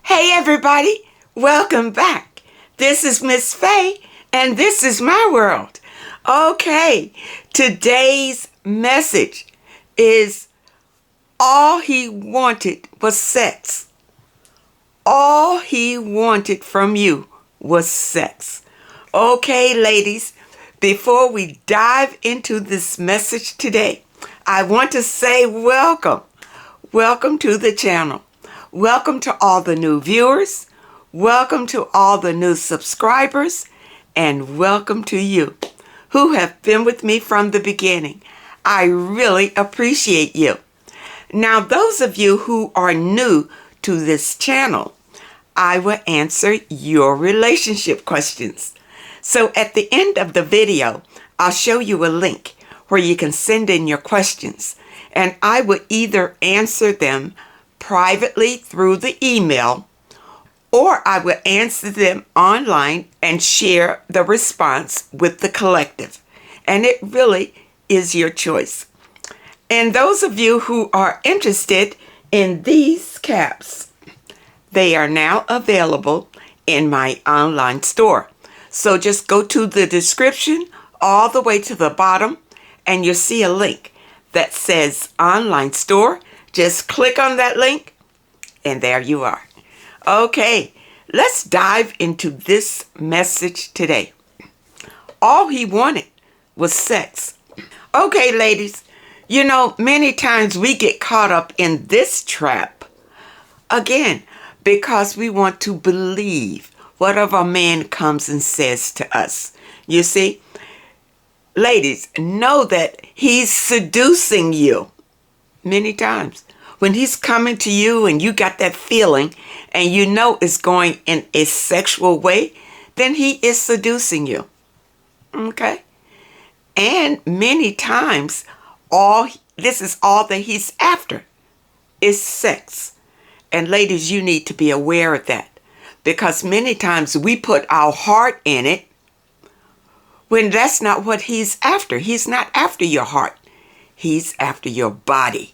Hey everybody, welcome back. This is Miss Faye and this is my world. Okay, today's message is all he wanted was sex. All he wanted from you was sex. Okay, ladies, before we dive into this message today, I want to say welcome. Welcome to the channel. Welcome to all the new viewers, welcome to all the new subscribers, and welcome to you who have been with me from the beginning. I really appreciate you. Now, those of you who are new to this channel, I will answer your relationship questions. So at the end of the video, I'll show you a link where you can send in your questions, and I will either answer them privately through the email, or I will answer them online and share the response with the collective. And it really is your choice. And those of you who are interested in these caps, they are now available in my online store. So just go to the description all the way to the bottom and you'll see a link that says online store. Just click on that link, and there you are. Okay, let's dive into this message today. All he wanted was sex. Okay, ladies, you know, many times we get caught up in this trap, again, because we want to believe whatever a man comes and says to us. You see, ladies, know that he's seducing you. Many times when he's coming to you and you got that feeling and you know it's going in a sexual way, then he is seducing you. Okay? And many times this is all that he's after is sex. And ladies, you need to be aware of that, because many times we put our heart in it when that's not what he's after. He's not after your heart. He's after your body,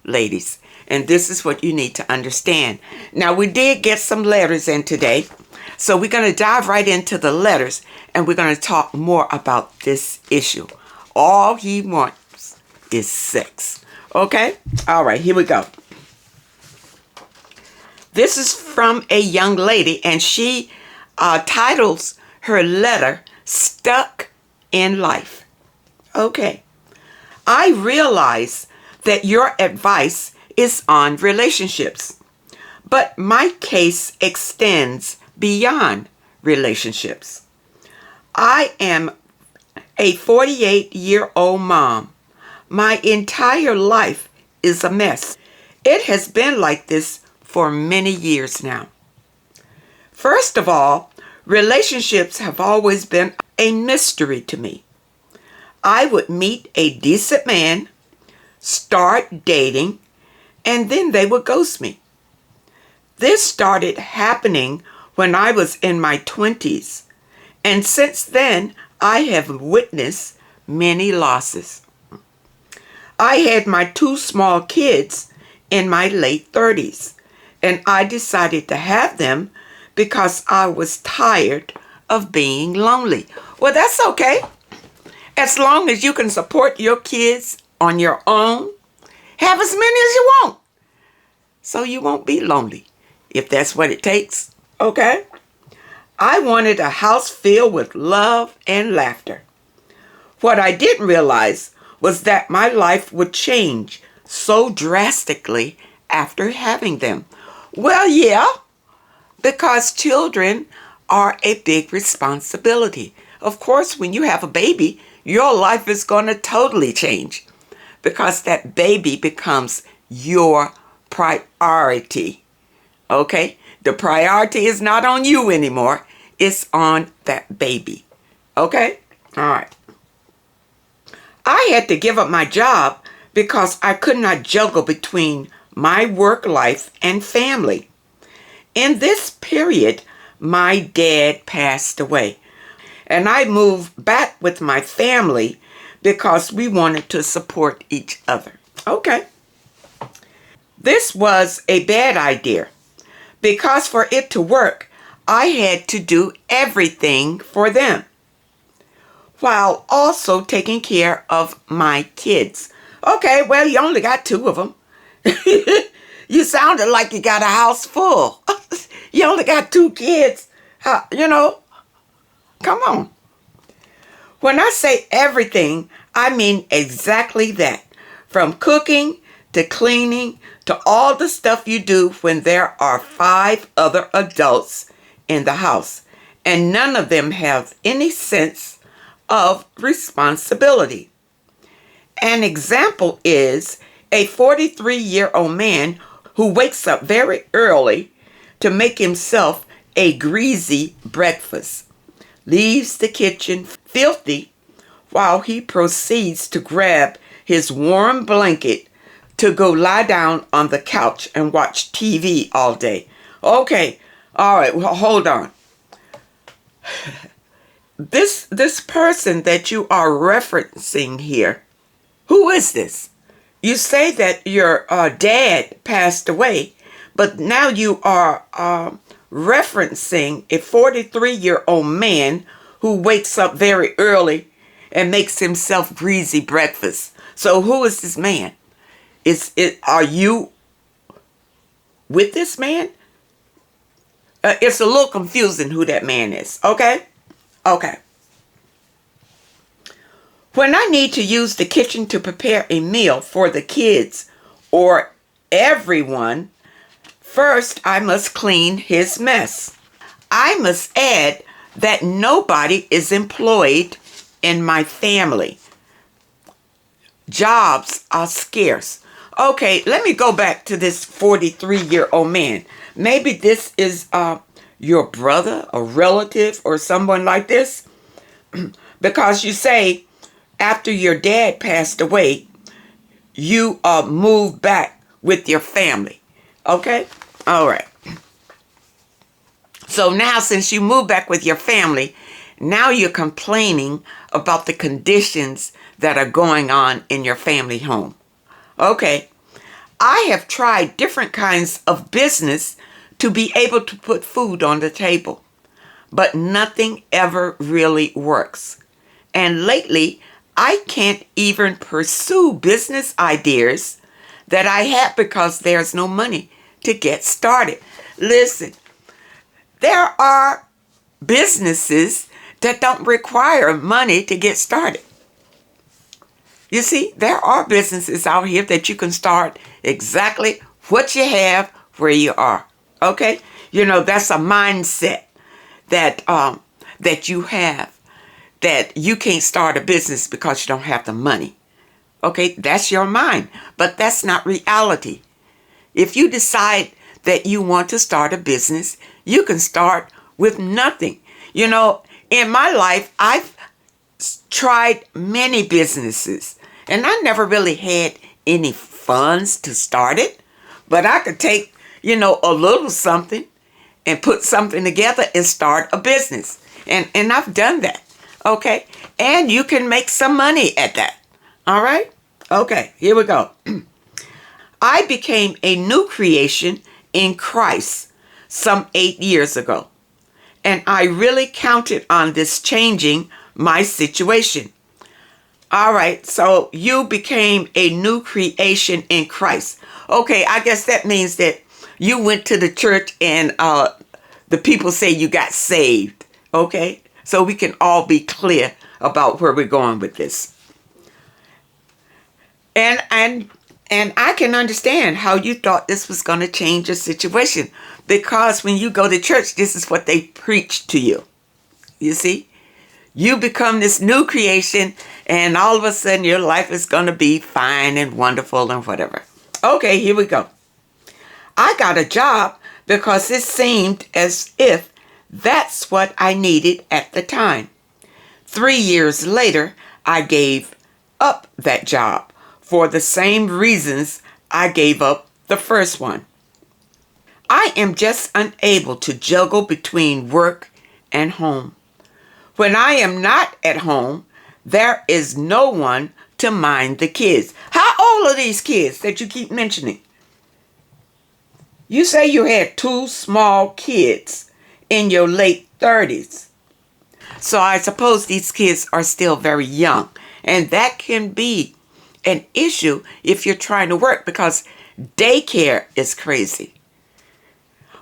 ladies. And this is what you need to understand. Now, we did get some letters in today, so we're going to dive right into the letters, and we're going to talk more about this issue. All he wants is sex. Okay? All right, here we go. This is from a young lady, and she titles her letter, Stuck in Life. Okay. I realize that your advice is on relationships, but my case extends beyond relationships. I am a 48-year-old mom. My entire life is a mess. It has been like this for many years now. First of all, relationships have always been a mystery to me. I would meet a decent man, start dating, and then they would ghost me. This started happening when I was in my 20s, and since then I have witnessed many losses. I had my 2 small kids in my late 30s, and I decided to have them because I was tired of being lonely. Well, that's okay. As long as you can support your kids on your own, have as many as you want, so you won't be lonely, if that's what it takes, okay? I wanted a house filled with love and laughter. What I didn't realize was that my life would change so drastically after having them. Well, yeah, because children are a big responsibility. Of course, when you have a baby, your life is going to totally change, because that baby becomes your priority. Okay? The priority is not on you anymore. It's on that baby. Okay? All right. I had to give up my job because I could not juggle between my work life and family. In this period, my dad passed away, and I moved back with my family because we wanted to support each other. Okay. This was a bad idea Because for it to work, I had to do everything for them, while also taking care of my kids. Okay, well, you only got two of them. You sounded like you got a house full. You only got two kids. Come on. When I say everything, I mean exactly that. From cooking to cleaning to all the stuff you do when there are 5 other adults in the house, and none of them have any sense of responsibility. An example is a 43-year-old man who wakes up very early to make himself a greasy breakfast, leaves the kitchen filthy while he proceeds to grab his warm blanket to go lie down on the couch and watch TV all day. Okay, all right, well, hold on. This person that you are referencing here, who is this? You say that your dad passed away, but now you are referencing a 43-year-old man who wakes up very early and makes himself greasy breakfast. So who is this man? Are you with this man? It's a little confusing who that man is. Okay. When I need to use the kitchen to prepare a meal for the kids or everyone, first I must clean his mess. I must add that nobody is employed in my family. Jobs are scarce. Okay, let me go back to this 43-year-old man. Maybe this is your brother, a relative, or someone like this. Because you say after your dad passed away, you moved back with your family. Okay? All right. So now since you moved back with your family, now you're complaining about the conditions that are going on in your family home. Okay. I have tried different kinds of business to be able to put food on the table, but nothing ever really works. And lately, I can't even pursue business ideas that I had because there's no money to get started. Listen, there are businesses that don't require money to get started. You see, there are businesses out here that you can start exactly what you have where you are. Okay? That's a mindset that you have, that you can't start a business because you don't have the money. Okay? That's your mind. But that's not reality. If you decide that you want to start a business, you can start with nothing. In my life, I've tried many businesses, and I never really had any funds to start it, but I could take, a little something and put something together and start a business. And I've done that. Okay. And you can make some money at that. All right. Okay. Here we go. I became a new creation in Christ some 8 years ago. And I really counted on this changing my situation. All right, so you became a new creation in Christ. Okay, I guess that means that you went to the church and the people say you got saved. Okay, so we can all be clear about where we're going with this. And I can understand how you thought this was going to change your situation, because when you go to church, this is what they preach to you. You see, you become this new creation, and all of a sudden your life is going to be fine and wonderful and whatever. Okay, here we go. I got a job because it seemed as if that's what I needed at the time. 3 years later, I gave up that job for the same reasons I gave up the first one. I am just unable to juggle between work and home. When I am not at home, there is no one to mind the kids. How old are these kids that you keep mentioning? You say you had 2 small kids in your late 30s. So I suppose these kids are still very young. And that can be an issue if you're trying to work, because daycare is crazy.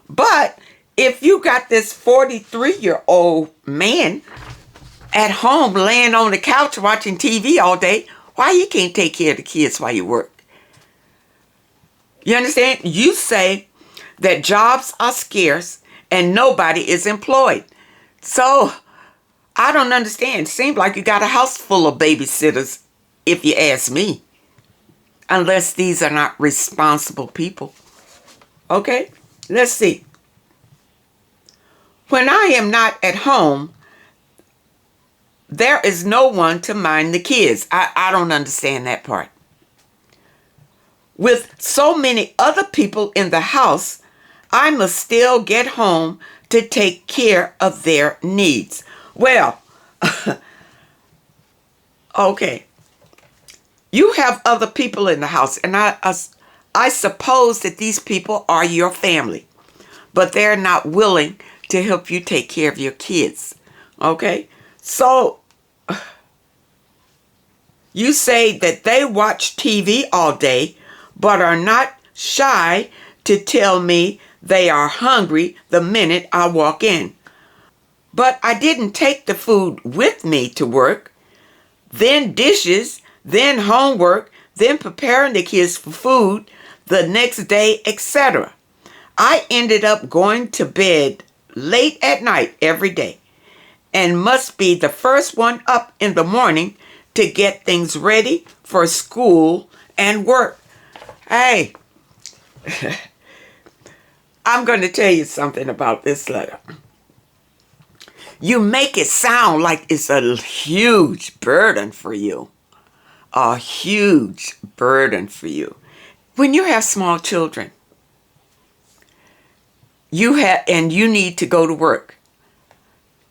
But if you got this 43-year-old man at home laying on the couch watching TV all day, why you can't take care of the kids while you work? You understand? You say that jobs are scarce and nobody is employed. So I don't understand. Seems like you got a house full of babysitters, if you ask me. Unless these are not responsible people. Okay? Let's see. When I am not at home, there is no one to mind the kids. I don't understand that part. With so many other people in the house, I must still get home to take care of their needs. Well, okay. You have other people in the house, and I suppose that these people are your family, but they're not willing to help you take care of your kids. Okay? So, you say that they watch TV all day, but are not shy to tell me they are hungry the minute I walk in. But I didn't take the food with me to work, then dishes, then homework, then preparing the kids for food the next day, etc. I ended up going to bed late at night every day and must be the first one up in the morning to get things ready for school and work. Hey, I'm going to tell you something about this letter. You make it sound like it's a huge burden for you. A huge burden for you. When you have small children, and you need to go to work.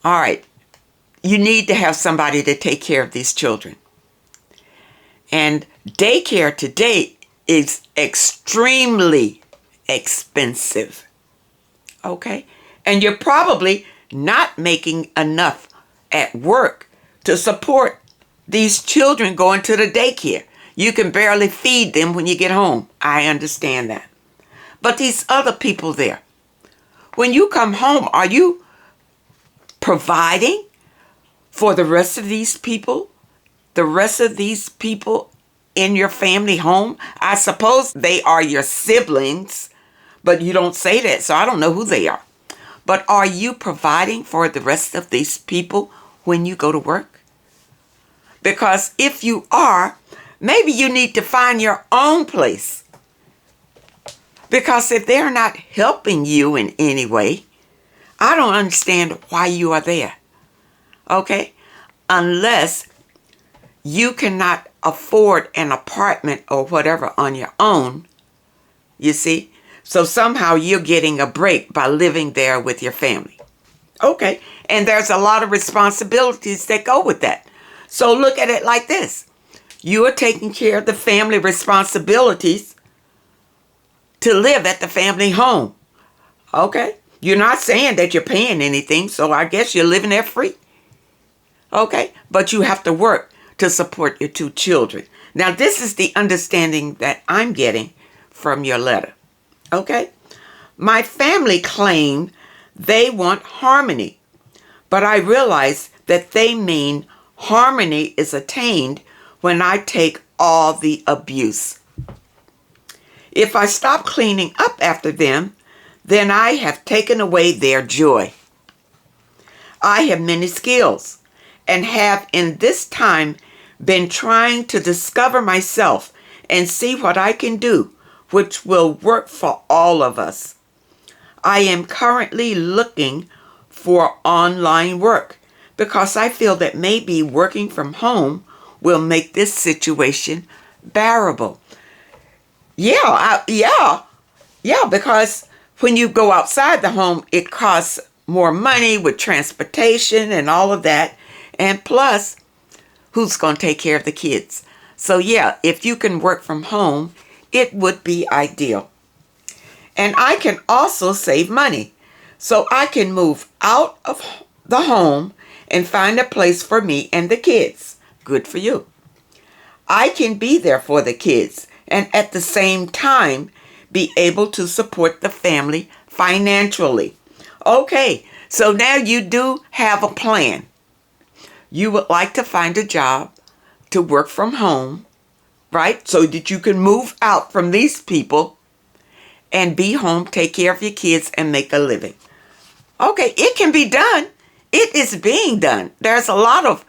All right. You need to have somebody to take care of these children. And daycare today is extremely expensive. Okay? And you're probably not making enough at work to support these children going to the daycare. You can barely feed them when you get home. I understand that. But these other people there, when you come home, are you providing for the rest of these people? The rest of these people in your family home? I suppose they are your siblings, but you don't say that, so I don't know who they are. But are you providing for the rest of these people when you go to work? Because if you are, maybe you need to find your own place. Because if they're not helping you in any way, I don't understand why you are there. Okay? Unless you cannot afford an apartment or whatever on your own, you see? So somehow you're getting a break by living there with your family. Okay? And there's a lot of responsibilities that go with that. So look at it like this. You are taking care of the family responsibilities to live at the family home. Okay? You're not saying that you're paying anything, so I guess you're living there free. Okay? But you have to work to support your 2 children. Now, this is the understanding that I'm getting from your letter. Okay? My family claimed they want harmony, but I realize that they mean harmony is attained when I take all the abuse. If I stop cleaning up after them, then I have taken away their joy. I have many skills and have in this time been trying to discover myself and see what I can do, which will work for all of us. I am currently looking for online work because I feel that maybe working from home will make this situation bearable. Yeah, because when you go outside the home, it costs more money with transportation and all of that. And plus, who's going to take care of the kids? So yeah, if you can work from home, it would be ideal. And I can also save money. So I can move out of the home and find a place for me and the kids. Good for you. I can be there for the kids and at the same time be able to support the family financially. Okay, so now you do have a plan. You would like to find a job to work from home, right? So that you can move out from these people and be home, take care of your kids, and make a living. Okay, it can be done. It is being done. There's a lot of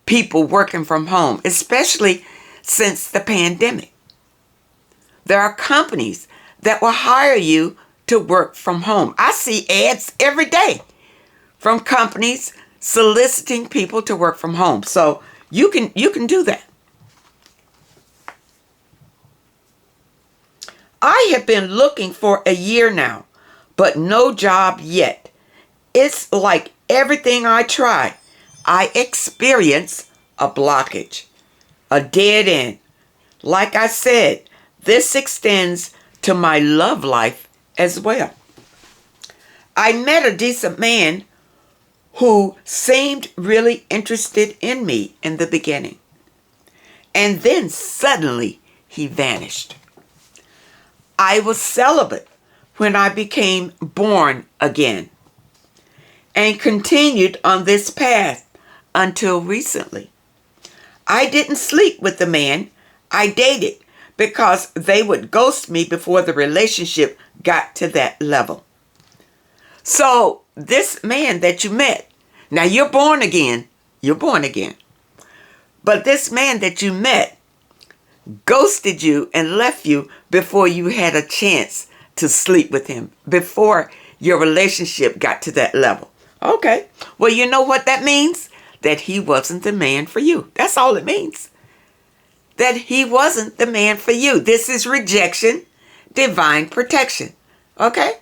people working from home, especially since the pandemic. There are companies that will hire you to work from home. I see ads every day from companies soliciting people to work from home. So you can do that. I have been looking for a year now, but no job yet. It's like everything I try, I experience a blockage, a dead end. Like I said, this extends to my love life as well. I met a decent man who seemed really interested in me in the beginning. And then suddenly he vanished. I was celibate when I became born again and continued on this path until recently. I didn't sleep with the man I dated because they would ghost me before the relationship got to that level. So this man that you met, now you're born again, but this man that you met ghosted you and left you before you had a chance to sleep with him, before your relationship got to that level. Okay, well, you know what that means? That he wasn't the man for you. That's all it means. That he wasn't the man for you. This is rejection, divine protection. Okay?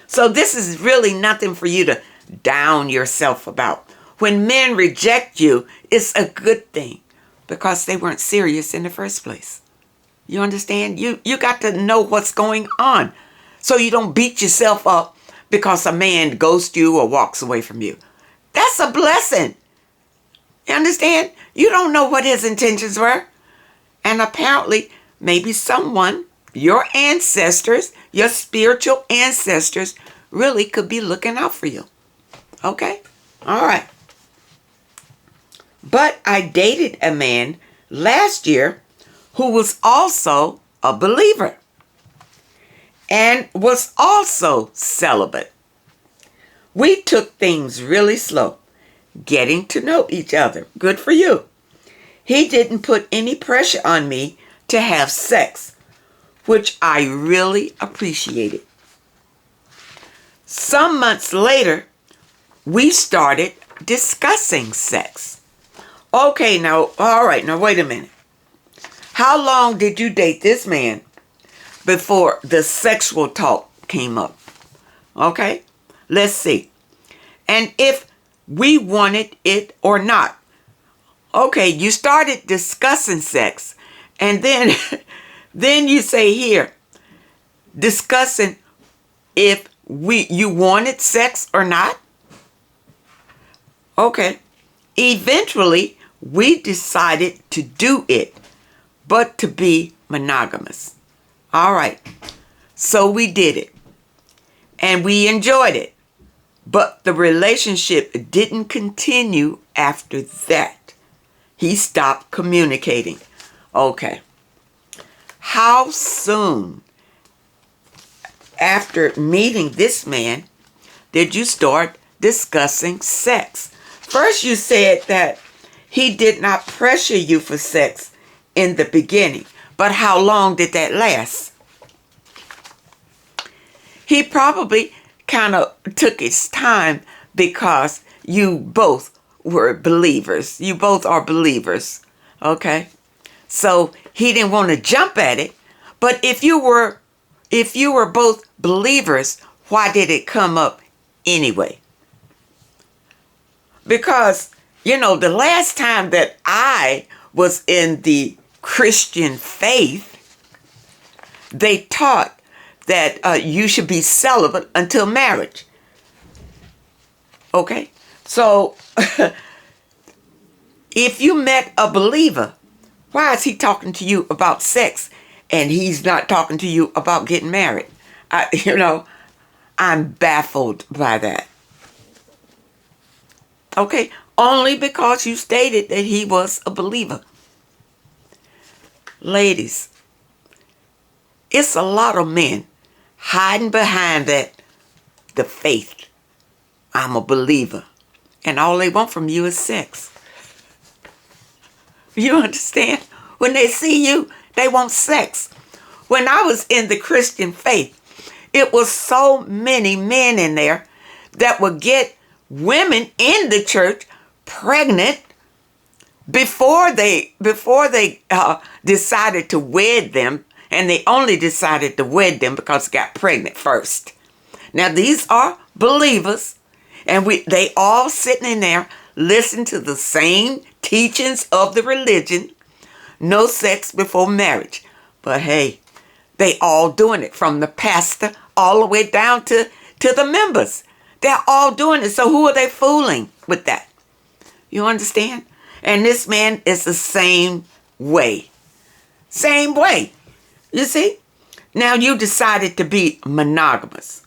So this is really nothing for you to down yourself about. When men reject you, it's a good thing because they weren't serious in the first place. You understand? You got to know what's going on so you don't beat yourself up because a man ghosts you or walks away from you. That's a blessing. You understand? You don't know what his intentions were. And apparently, maybe someone, your ancestors, your spiritual ancestors, really could be looking out for you. Okay? All right. But I dated a man last year who was also a believer and was also celibate. We took things really slow, getting to know each other. Good for you. He didn't put any pressure on me to have sex, which I really appreciated. Some months later, we started discussing sex. Okay, now, all right, now wait a minute. How long did you date this man before the sexual talk came up? Okay, let's see. And if we wanted it or not. Okay, you started discussing sex, and then then you say here, discussing if you wanted sex or not. Okay. Eventually, we decided to do it, but to be monogamous. All right. So we did it. And we enjoyed it. But the relationship didn't continue after that. He stopped communicating. Okay. How soon after meeting this man did you start discussing sex? First, you said that he did not pressure you for sex in the beginning. But how long did that last? He probably kind of took his time because you both were believers. You both are believers. Okay? So he didn't want to jump at it. But if you were both believers, why did it come up anyway? Because, the last time that I was in the Christian faith, they taught that you should be celibate until marriage. Okay? So, if you met a believer, why is he talking to you about sex and he's not talking to you about getting married? I'm baffled by that. Okay? Only because you stated that he was a believer. Ladies, it's a lot of men hiding behind the faith. I'm a believer. And all they want from you is sex. You understand? When they see you, they want sex. When I was in the Christian faith, it was so many men in there that would get women in the church pregnant before they decided to wed them, and they only decided to wed them because they got pregnant first. Now these are believers, and they all sitting in there listening to the same teachings of the religion. No sex before marriage. But hey, they all doing it, from the pastor all the way down to the members. They're all doing it. So who are they fooling with that? You understand? And this man is the same way. Same way. You see? Now you decided to be monogamous.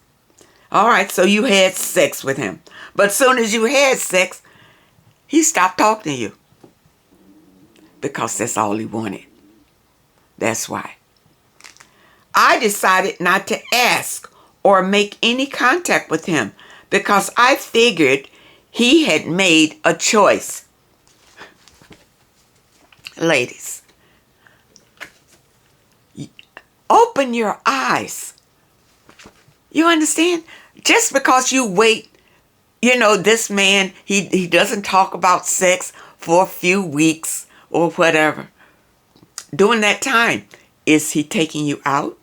All right, so you had sex with him. But as soon as you had sex, he stopped talking to you. Because that's all he wanted. That's why. I decided not to ask or make any contact with him because I figured he had made a choice. Ladies, open your eyes. You understand? Just because you wait, this man, he doesn't talk about sex for a few weeks or whatever. During that time, is he taking you out?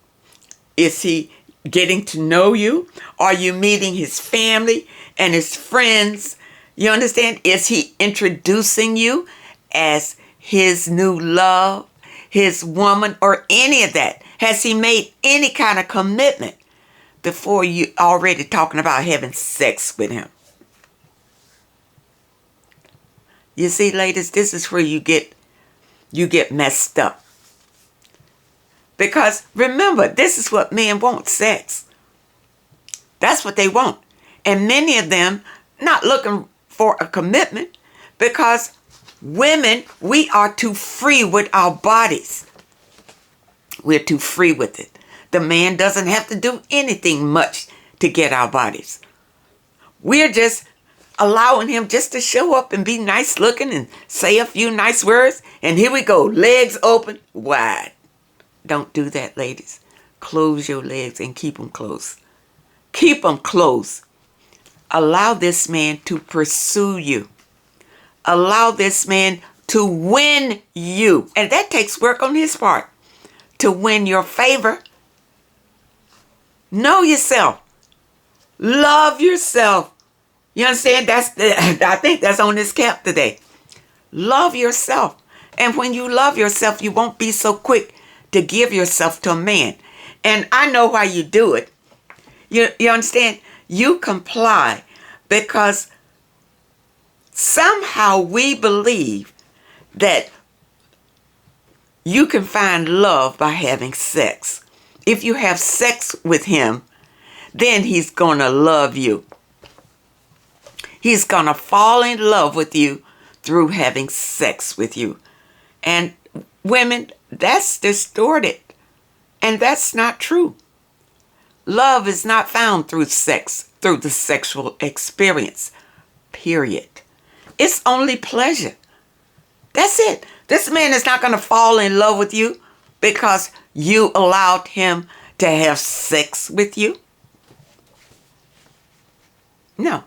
Is he getting to know you? Are you meeting his family and his friends? You understand? Is he introducing you as his new love, his woman, or any of that? Has he made any kind of commitment before you already talking about having sex with him? You see, ladies, this is where you get messed up. Because remember, this is what men want, sex. That's what they want. And many of them not looking for a commitment because women, we are too free with our bodies. We're too free with it. The man doesn't have to do anything much to get our bodies. We're just allowing him just to show up and be nice looking and say a few nice words. And here we go, legs open, wide. Don't do that, ladies. Close your legs and keep them closed. Keep them closed. Allow this man to pursue you. Allow this man to win you. And that takes work on his part. To win your favor. Know yourself. Love yourself. You understand? I think that's on this cap today. Love yourself. And when you love yourself, you won't be so quick to give yourself to a man. And I know why you do it. You understand? You comply because somehow we believe that you can find love by having sex. If you have sex with him, then he's going to love you. He's going to fall in love with you through having sex with you. And women, that's distorted. And that's not true. Love is not found through sex, through the sexual experience. Period. It's only pleasure. That's it. This man is not going to fall in love with you because you allowed him to have sex with you. No.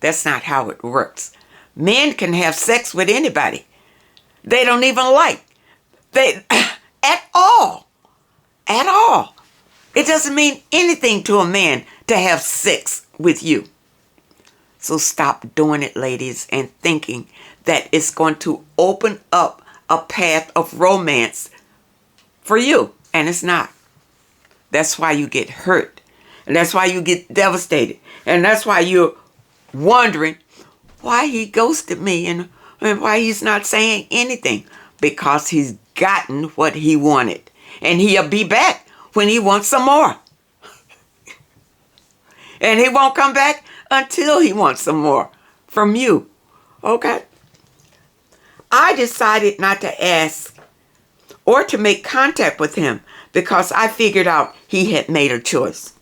That's not how it works. Men can have sex with anybody. They don't even like. At all. At all. It doesn't mean anything to a man to have sex with you. So stop doing it, ladies, and thinking that it's going to open up a path of romance for you. And it's not. That's why you get hurt. And that's why you get devastated. And that's why you're wondering why he ghosted me and why he's not saying anything. Because he's gotten what he wanted. And he'll be back when he wants some more. And he won't come back until he wants some more from you. Okay? I decided not to ask or to make contact with him because I figured out he had made a choice.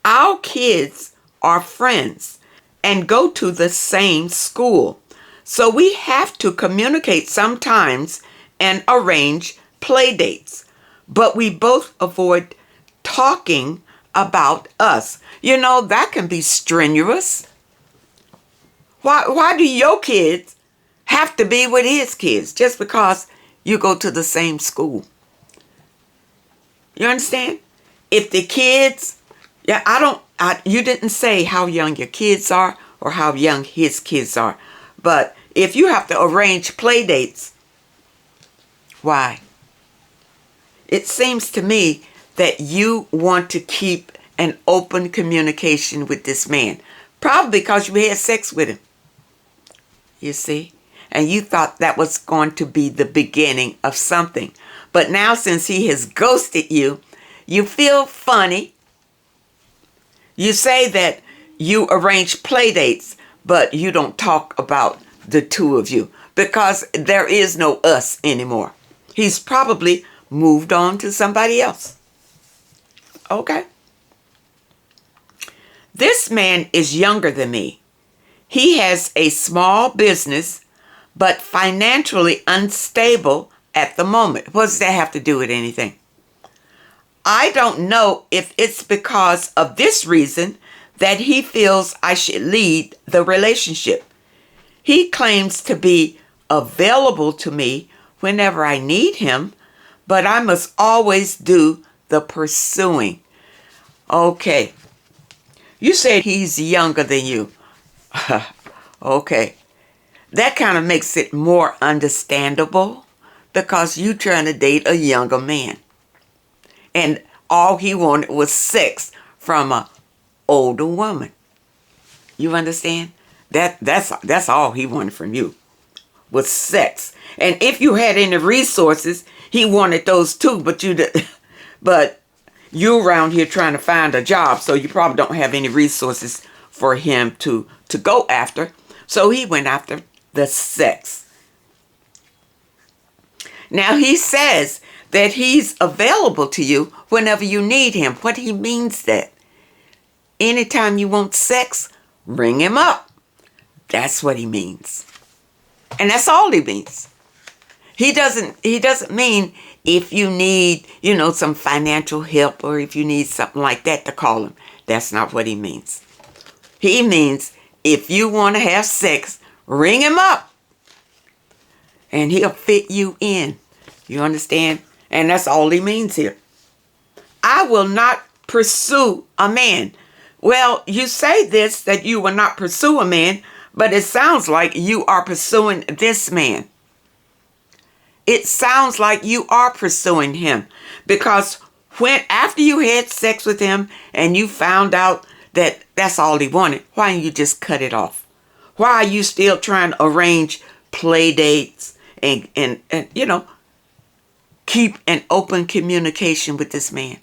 Our kids are friends and go to the same school. So we have to communicate sometimes and arrange play dates. But we both avoid talking about us. You know, that can be strenuous. Why do your kids have to be with his kids just because you go to the same school? You understand? If the kids, you didn't say how young your kids are or how young his kids are. But if you have to arrange play dates, why? It seems to me that you want to keep an open communication with this man. Probably because you had sex with him. You see? And you thought that was going to be the beginning of something. But now since he has ghosted you, you feel funny. You say that you arrange play dates, but you don't talk about the two of you because there is no us anymore. He's probably moved on to somebody else. Okay? This man is younger than me. He has a small business, but financially unstable at the moment. What does that have to do with anything? I don't know if it's because of this reason that he feels I should lead the relationship. He claims to be available to me whenever I need him, but I must always do the pursuing. Okay. You said he's younger than you. Okay. That kind of makes it more understandable because you're trying to date a younger man. And all he wanted was sex from an older woman. You understand? That's all he wanted from you was sex. And if you had any resources, he wanted those too, but you're around here trying to find a job, so you probably don't have any resources for him to go after. So he went after the sex. Now he says that he's available to you whenever you need him. What he means that anytime you want sex, ring him up. That's what he means. And that's all he means. He doesn't mean if you need, some financial help or if you need something like that to call him. That's not what he means. He means if you want to have sex, ring him up. And he'll fit you in. You understand? And that's all he means here. I will not pursue a man. Well, you say this, that you will not pursue a man, but it sounds like you are pursuing this man. It sounds like you are pursuing him because after you had sex with him and you found out that that's all he wanted, why don't you just cut it off? Why are you still trying to arrange play dates and keep an open communication with this man?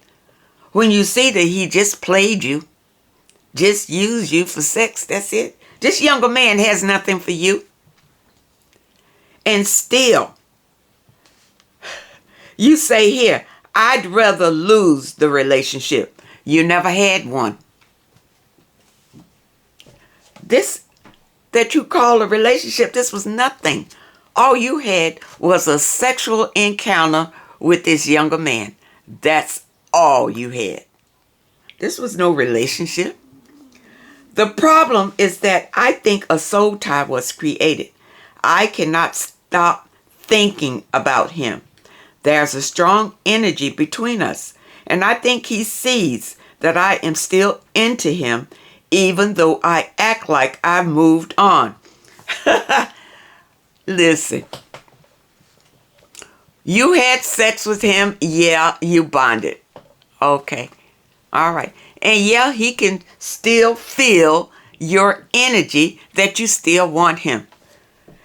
When you see that he just played you, just used you for sex, that's it. This younger man has nothing for you. And still, you say here, I'd rather lose the relationship. You never had one. This that you call a relationship, this was nothing. All you had was a sexual encounter with this younger man. That's all you had. This was no relationship. The problem is that I think a soul tie was created. I cannot stop thinking about him. There's a strong energy between us, and I think he sees that I am still into him, even though I act like I've moved on. Listen, you had sex with him, yeah, you bonded. Okay. All right. And yeah, he can still feel your energy that you still want him.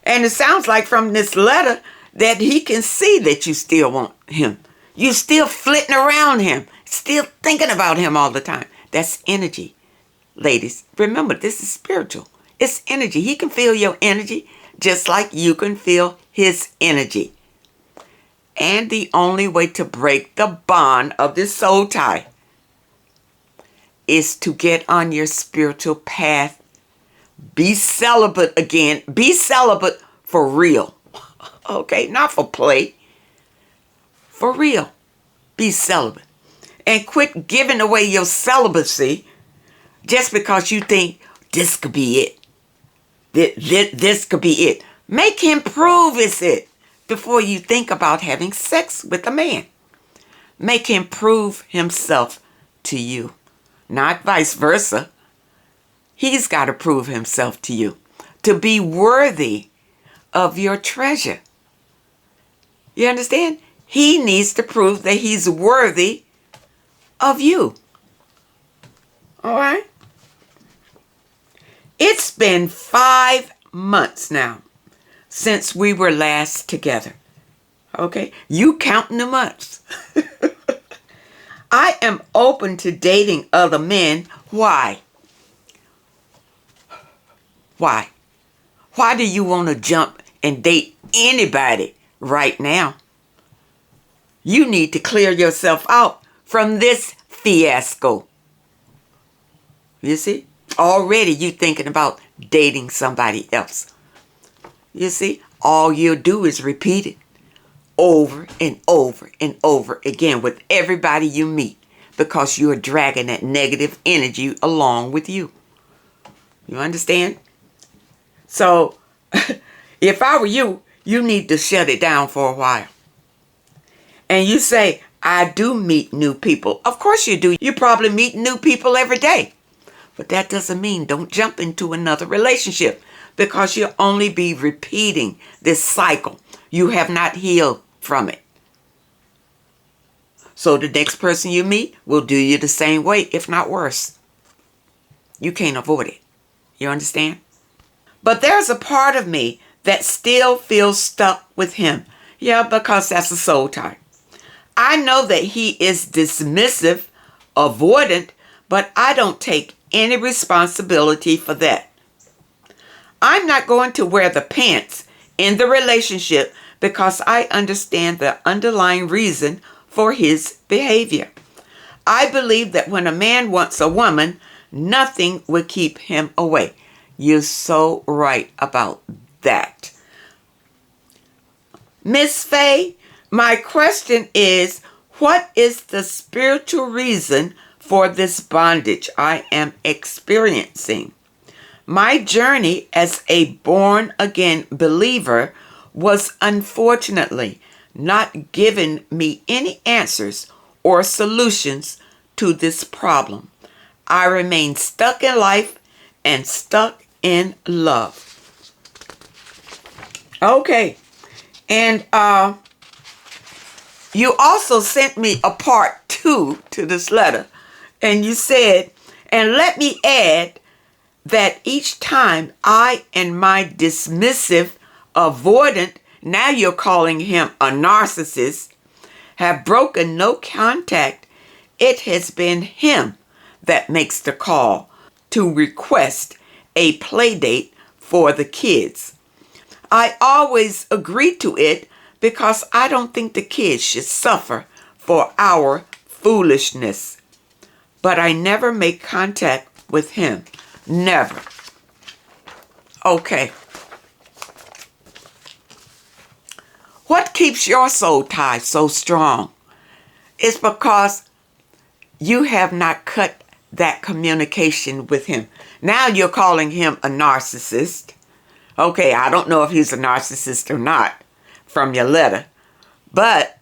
And it sounds like from this letter that he can see that you still want him. You still flitting around him, still thinking about him all the time. That's energy. Ladies, remember, this is spiritual. It's energy. He can feel your energy just like you can feel his energy. And the only way to break the bond of this soul tie is to get on your spiritual path. Be celibate again. Be celibate for real. Okay, not for play. For real. Be celibate. And quit giving away your celibacy just because you think this could be it. This could be it. Make him prove it's it before you think about having sex with a man. Make him prove himself to you, not vice versa. He's got to prove himself to you to be worthy of your treasure. You understand? He needs to prove that he's worthy of you. All right? It's been 5 months now since we were last together. Okay? You counting the months. I am open to dating other men. Why? Why? Why do you want to jump and date anybody right now? You need to clear yourself out from this fiasco. You see? Already you thinking about dating somebody else. You see? All you'll do is repeat it over and over and over again with everybody you meet because you're dragging that negative energy along with you. You understand? So, if I were you, you need to shut it down for a while. And you say, I do meet new people. Of course you do. You probably meet new people every day. But that doesn't mean don't jump into another relationship because you'll only be repeating this cycle. You have not healed from it. So the next person you meet will do you the same way, if not worse. You can't avoid it. You understand? But there's a part of me that still feels stuck with him. Yeah, because that's a soul tie. I know that he is dismissive, avoidant, but I don't take any responsibility for that. I'm not going to wear the pants in the relationship because I understand the underlying reason for his behavior. I believe that when a man wants a woman, nothing will keep him away. You're so right about that. Miss Faye, my question is, what is the spiritual reason for this bondage I am experiencing? My journey as a born-again believer was unfortunately not giving me any answers or solutions to this problem. I remain stuck in life and stuck in love. Okay. And you also sent me a part 2 to this letter. And you said, and let me add that each time I and my dismissive, avoidant, now you're calling him a narcissist, have broken no contact, it has been him that makes the call to request a play date for the kids. I always agree to it because I don't think the kids should suffer for our foolishness. But I never make contact with him. Never. Okay. What keeps your soul tie so strong? It's because you have not cut that communication with him. Now you're calling him a narcissist. Okay, I don't know if he's a narcissist or not from your letter, but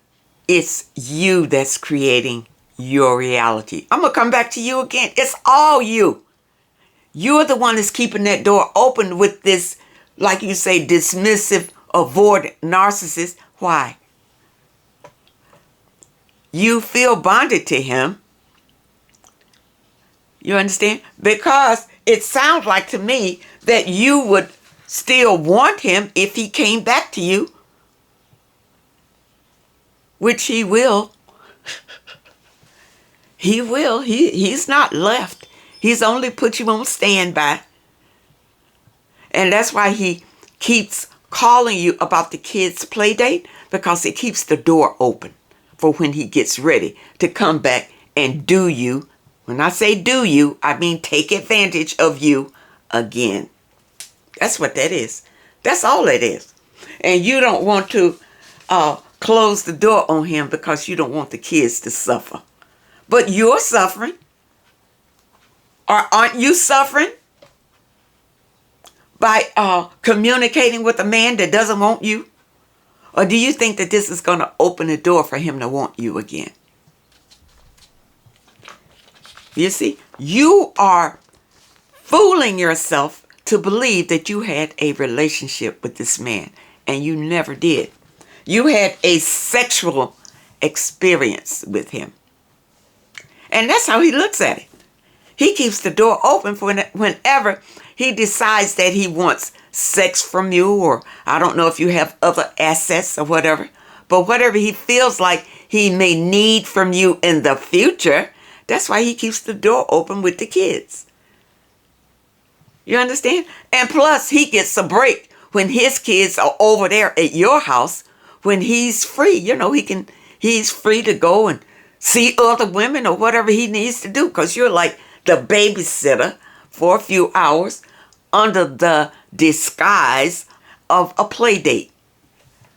it's you that's creating your reality. I'm going to come back to you again. It's all you. You're the one that's keeping that door open with this, like you say, dismissive, avoidant narcissist. Why? You feel bonded to him. You understand? Because it sounds like to me that you would still want him if he came back to you, which he will. He will. He's not left. He's only put you on standby. And that's why he keeps calling you about the kids' play date, because it keeps the door open for when he gets ready to come back and do you. When I say do you, I mean take advantage of you again. That's what that is. That's all it is. And you don't want to close the door on him because you don't want the kids to suffer. But you're suffering. Or aren't you suffering by communicating with a man that doesn't want you? Or do you think that this is going to open the door for him to want you again? You see, you are fooling yourself to believe that you had a relationship with this man, and you never did. You had a sexual experience with him. And that's how he looks at it. He keeps the door open for whenever he decides that he wants sex from you, or I don't know if you have other assets or whatever, but whatever he feels like he may need from you in the future, that's why he keeps the door open with the kids. You understand? And plus, he gets a break when his kids are over there at your house, when he's free. You know, he's free to go and see other women or whatever he needs to do, because you're like the babysitter for a few hours under the disguise of a play date.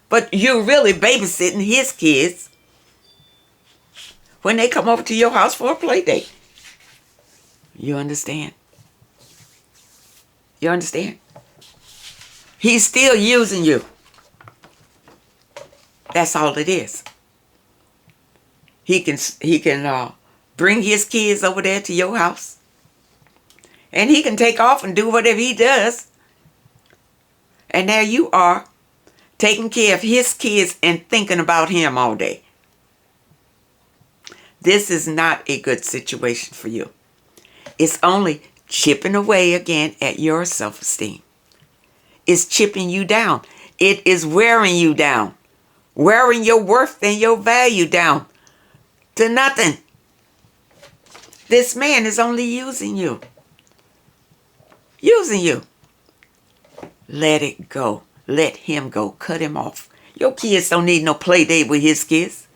But you're really babysitting his kids when they come over to your house for a play date. You understand? You understand? He's still using you. That's all it is. He can bring his kids over there to your house, and he can take off and do whatever he does. And there you are, taking care of his kids and thinking about him all day. This is not a good situation for you. It's only chipping away again at your self-esteem. It's chipping you down. It is wearing you down, wearing your worth and your value down to nothing. This man is only using you. Using you. Let it go. Let him go. Cut him off. Your kids don't need no play date with his kids.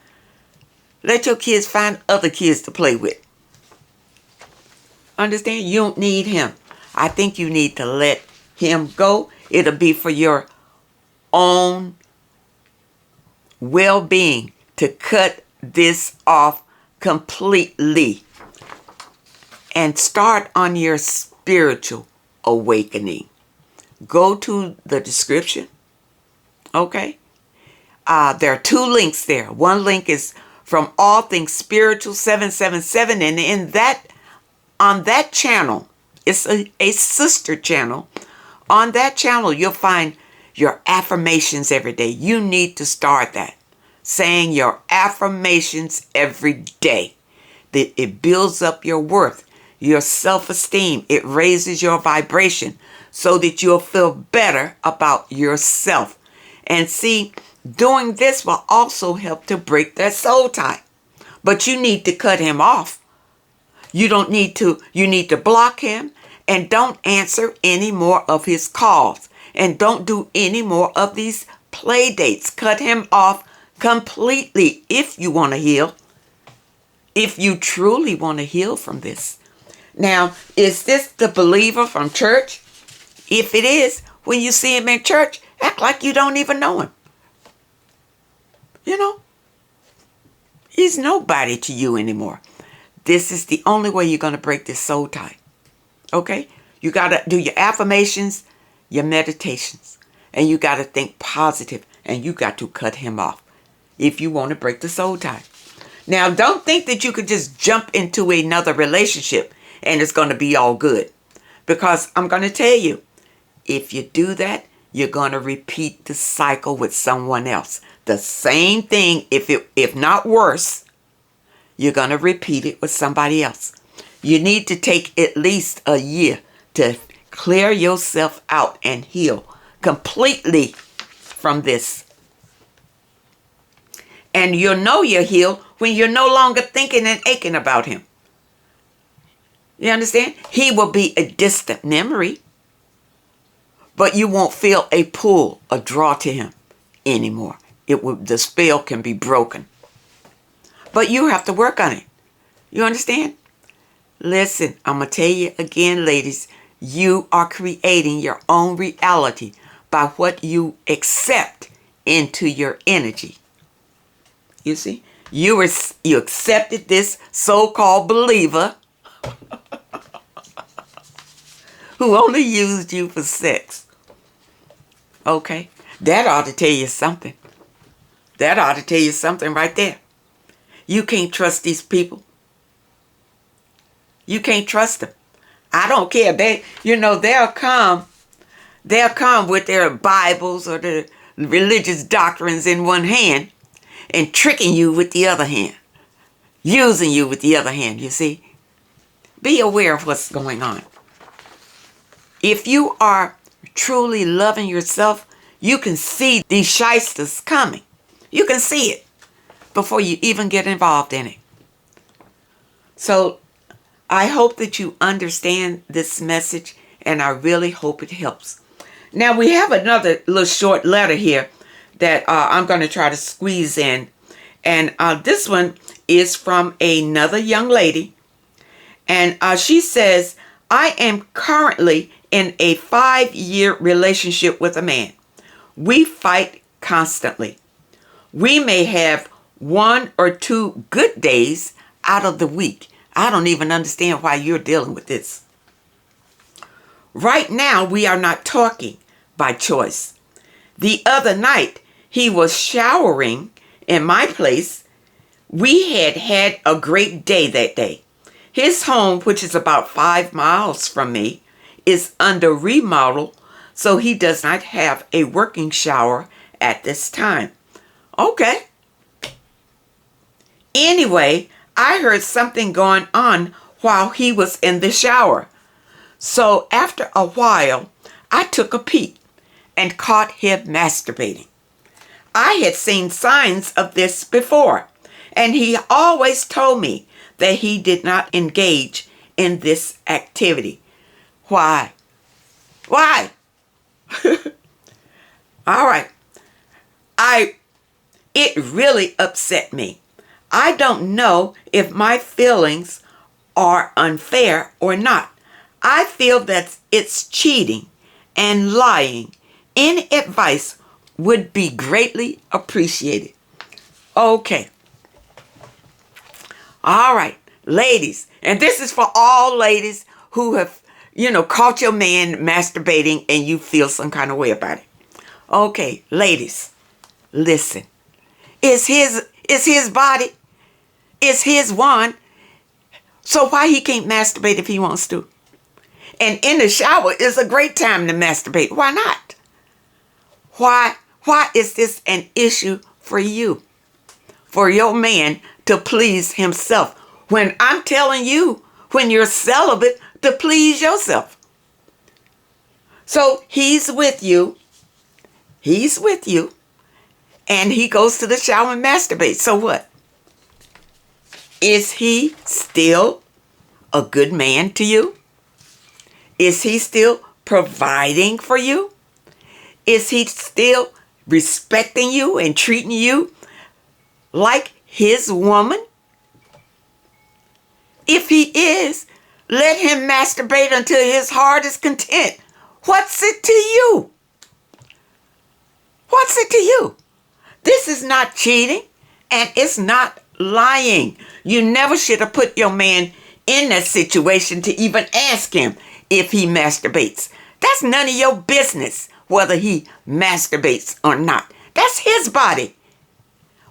Let your kids find other kids to play with. Understand? You don't need him. I think you need to let him go. It'll be for your own well-being to cut this off completely and start on your spiritual awakening. Go to the description. Okay? There are 2 links there. One link is from All Things Spiritual 777, and on that channel, it's a sister channel. On that channel, you'll find your affirmations every day. You need to start that. Saying your affirmations every day. It builds up your worth, your self-esteem. It raises your vibration so that you'll feel better about yourself. And see, doing this will also help to break that soul tie. But you need to cut him off. You need to block him, and don't answer any more of his calls, and don't do any more of these play dates. Cut him off completely if you want to heal. If you truly want to heal from this. Now, is this the believer from church? If it is, when you see him in church, act like you don't even know him. You know, he's nobody to you anymore. This is the only way you're going to break this soul tie. Okay? You got to do your affirmations, your meditations, and you got to think positive, and you got to cut him off if you want to break the soul tie. Now, don't think that you could just jump into another relationship and it's going to be all good. Because I'm going to tell you, if you do that, you're going to repeat the cycle with someone else. The same thing, if not worse, you're going to repeat it with somebody else. You need to take at least a year to clear yourself out and heal completely from this. And you'll know you're healed when you're no longer thinking and aching about him. You understand? He will be a distant memory, but you won't feel a pull, a draw to him anymore. The spell can be broken. But you have to work on it. You understand? Listen, I'm going to tell you again, ladies, you are creating your own reality by what you accept into your energy. You see? You accepted this so-called believer who only used you for sex. Okay? That ought to tell you something. That ought to tell you something right there. You can't trust these people. You can't trust them. I don't care. They'll come with their Bibles or the religious doctrines in one hand and tricking you with the other hand. Using you with the other hand, you see. Be aware of what's going on. If you are truly loving yourself, you can see these shysters coming. You can see it before you even get involved in it. So I hope that you understand this message, and I really hope it helps. Now we have another little short letter here that I'm going to try to squeeze in. And this one is from another young lady. And she says, I am currently in a 5-year relationship with a man. We fight constantly. We may have 1 or 2 good days out of the week. I don't even understand why you're dealing with this. Right now, we are not talking by choice. The other night, he was showering in my place. We had a great day that day. His home, which is about 5 miles from me, is under remodel, so he does not have a working shower at this time. Okay. Anyway, I heard something going on while he was in the shower. So after a while, I took a peek and caught him masturbating. I had seen signs of this before, and he always told me that he did not engage in this activity. Why? Why? All right. It really upset me. I don't know if my feelings are unfair or not. I feel that it's cheating and lying. Any advice would be greatly appreciated. Okay. All right, ladies. And this is for all ladies who have, caught your man masturbating and you feel some kind of way about it. Okay, ladies, listen. It's his body. It's his one. So why he can't masturbate if he wants to? And in the shower is a great time to masturbate. Why not? Why is this an issue for you? For your man to please himself. When I'm telling you, when you're celibate, to please yourself. So he's with you. He's with you. And he goes to the shower and masturbates. So what? Is he still a good man to you? Is he still providing for you? Is he still respecting you and treating you like his woman? If he is, let him masturbate until his heart is content. What's it to you? What's it to you? This is not cheating, and it's not lying. You never should have put your man in that situation to even ask him if he masturbates. That's none of your business whether he masturbates or not. That's his body.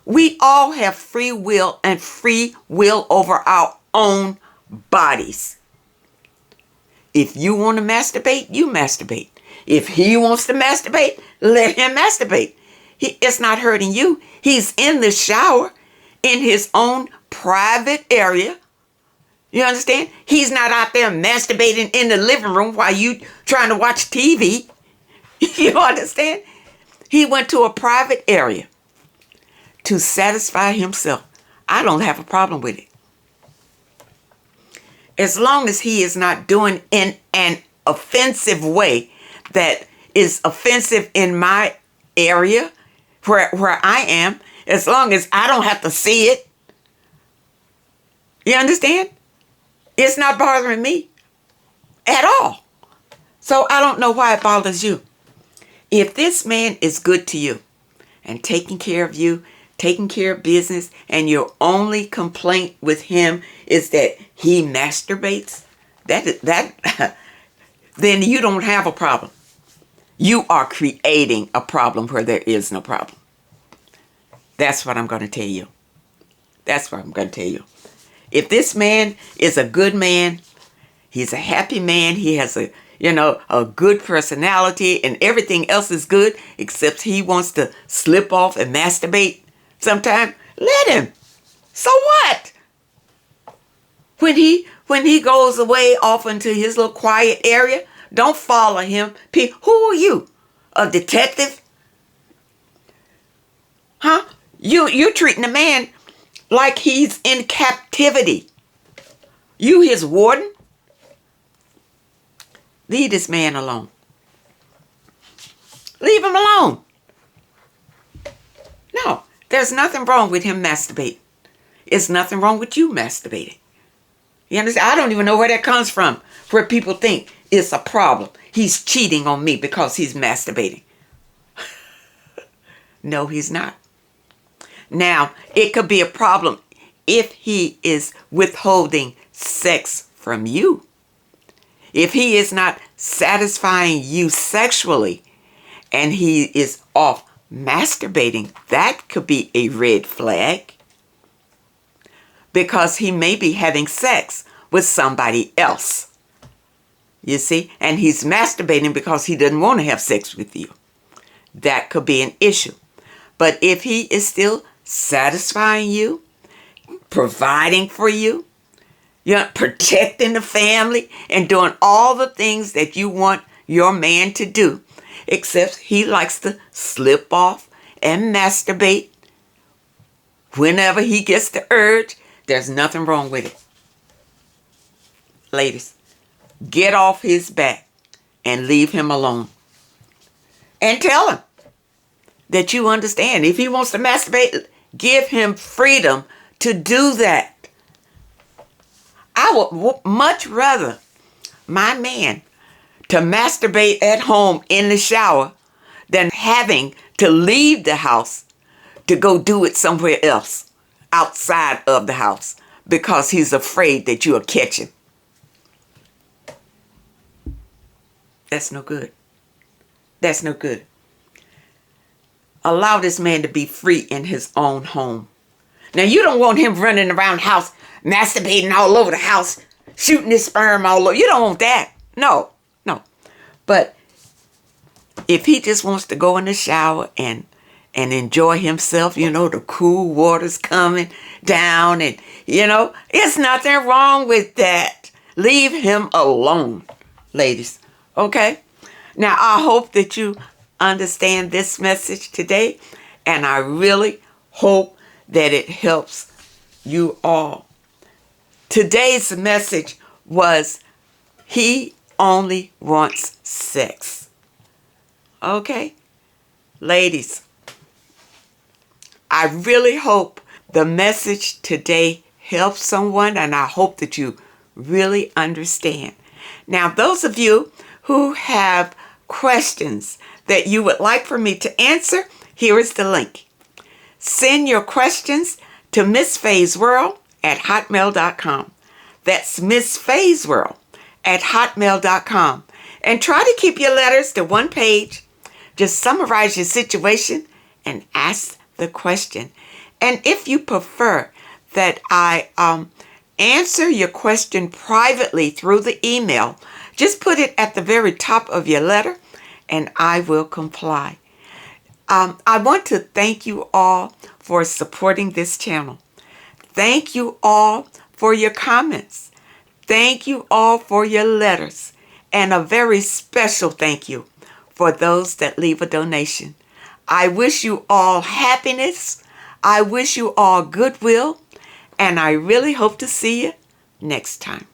We all have free will and free will over our own bodies. If you want to masturbate, you masturbate. If he wants to masturbate, let him masturbate. It's not hurting you. He's in the shower in his own private area. You understand? He's not out there masturbating in the living room while you trying to watch TV. You understand? He went to a private area to satisfy himself. I don't have a problem with it. As long as he is not doing in an offensive way that is offensive in my area where I am, as long as I don't have to see it. You understand? It's not bothering me at all. So I don't know why it bothers you. If this man is good to you and taking care of you, taking care of business, and your only complaint with him is that he masturbates, then you don't have a problem. You are creating a problem where there is no problem. That's what I'm going to tell you. That's what I'm going to tell you. If this man is a good man, he's a happy man, he has a good personality and everything else is good, except he wants to slip off and masturbate sometime, let him. So what? When he goes away off into his little quiet area, don't follow him. Who are you? A detective? Huh? You're treating the man like he's in captivity. You his warden? Leave this man alone. Leave him alone. No, there's nothing wrong with him masturbating. There's nothing wrong with you masturbating. You understand? I don't even know where that comes from, where people think it's a problem. He's cheating on me because he's masturbating. No, he's not. Now, it could be a problem if he is withholding sex from you. If he is not satisfying you sexually and he is off masturbating, that could be a red flag. Because he may be having sex with somebody else. You see? And he's masturbating because he doesn't want to have sex with you. That could be an issue. But if he is still satisfying you, providing for you, protecting the family, and doing all the things that you want your man to do, except he likes to slip off and masturbate whenever he gets the urge, there's nothing wrong with it. Ladies, get off his back and leave him alone. And tell him that you understand. If he wants to masturbate, give him freedom to do that. I would much rather my man to masturbate at home in the shower than having to leave the house to go do it somewhere else outside of the house because he's afraid that you'll catch him. That's no good. That's no good. Allow this man to be free in his own home. Now, you don't want him running around the house, masturbating all over the house, shooting his sperm all over. You don't want that. No. But if he just wants to go in the shower and enjoy himself, the cool water's coming down and, it's nothing wrong with that. Leave him alone, ladies. Okay? Now, I hope that you understand this message today, and I really hope that it helps you all. Today's message was, he only wants sex. Okay? Ladies, I really hope the message today helps someone, and I hope that you really understand. Now, those of you who have questions that you would like for me to answer, here is the link. Send your questions to Miss Faye's World at hotmail.com. That's Miss Faye's World at hotmail.com. And try to keep your letters to one page. Just summarize your situation and ask the question. And if you prefer that I answer your question privately through the email, just put it at the very top of your letter and I will comply. I want to thank you all for supporting this channel. Thank you all for your comments. Thank you all for your letters, and a very special thank you for those that leave a donation. I wish you all happiness. I wish you all goodwill, and I really hope to see you next time.